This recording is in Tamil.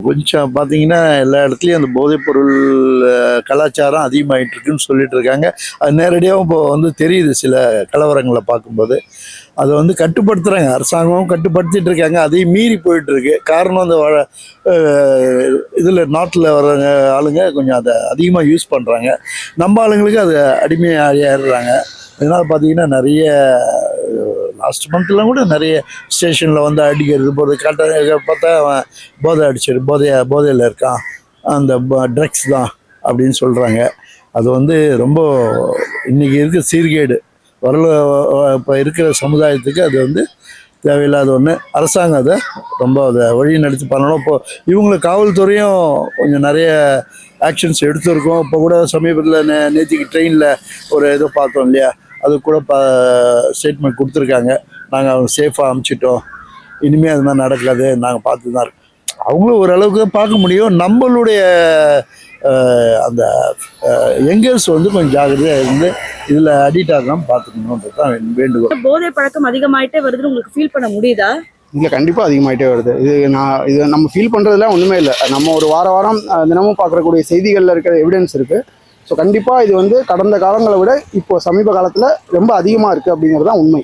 கொஞ்சம் பார்த்தீங்கன்னா, எல்லா இடத்துலயும் அந்த போதைப்பொருள் கலாச்சாரம் அதிகமாயிட்டு இருக்குன்னு சொல்லிட்டு இருக்காங்க. அது நேரடியாவும் இப்போ வந்து தெரியுது சில கலவரங்கள பார்க்கும்போது. அத வந்து கட்டுப்படுத்துறாங்க. அரசாங்கமும் கட்டுப்படுத்திட்டு இருக்காங்க. அதையும் மீறி போயிட்டு இருக்கு. காரணம் அந்த அ இதில நாட்ல வர்றவங்க ஆளுங்க கொஞ்சம் அத அதிகமா யூஸ் பண்றாங்க. நம்ம ஆளுங்களுக்கு அது அடிமையாயிர்றாங்க. இதனால பார்த்தீங்கன்னா, நெறைய லாஸ்ட் மந்த்லாம் கூட நெறைய ஸ்டேஷன்ல வந்து அடிக்கிறது, போறது பார்த்தா அவன் போதையில இருக்கான். அந்த ட்ரக்ஸ் தான் அப்படின்னு சொல்றாங்க. அது வந்து ரொம்ப இன்னைக்கு இருக்க சீர்கேடு. வரல இப்போ இருக்கிற சமுதாயத்துக்கு அது வந்து தேவையில்லாத ஒன்று. அரசாங்கம் அதை வழி நடத்தி பண்ணணும். இப்போ இவங்களை காவல்துறையும் கொஞ்சம் நிறைய ஆக்ஷன்ஸ் எடுத்திருக்கோம். இப்போ கூட சமீபத்தில் நேற்றுக்கு ட்ரெயினில் ஒரு ஏதோ பார்த்தோம் இல்லையா, அது கூட ஸ்டேட்மெண்ட் கொடுத்துருக்காங்க. நாங்கள் அவங்க சேஃபாக அமுச்சிட்டோம், இனிமேல் அது மாதிரி நடக்காது, நாங்கள் பார்த்து தான் இருக்கோம். அவங்களும் ஓரளவுக்கு பார்க்க முடியும். நம்மளுடைய அந்த யங்கர்ஸ் வந்து கொஞ்சம் ஜாகிரதையாக இருந்து இதில் அடிக்ட் ஆகாமல் பார்த்துக்கணுன்றது தான் வேண்டுகோள். போதை பழக்கம் அதிகமாயிட்டே வருதுன்னு உங்களுக்கு ஃபீல் பண்ண முடியுதா? இல்லை, கண்டிப்பாக அதிகமாகிட்டே வருது. இது நம்ம ஃபீல் பண்ணுறதுலாம் ஒன்றுமே இல்லை. நம்ம ஒரு வாரம் தினமும் பார்க்கக்கூடிய செய்திகளில் இருக்கிற எவிடன்ஸ் இருக்குது. ஸோ கண்டிப்பாக இது வந்து கடந்த காலங்களை விட இப்போ சமீப காலத்தில் ரொம்ப அதிகமாக இருக்குது அப்படிங்கிறது தான் உண்மை.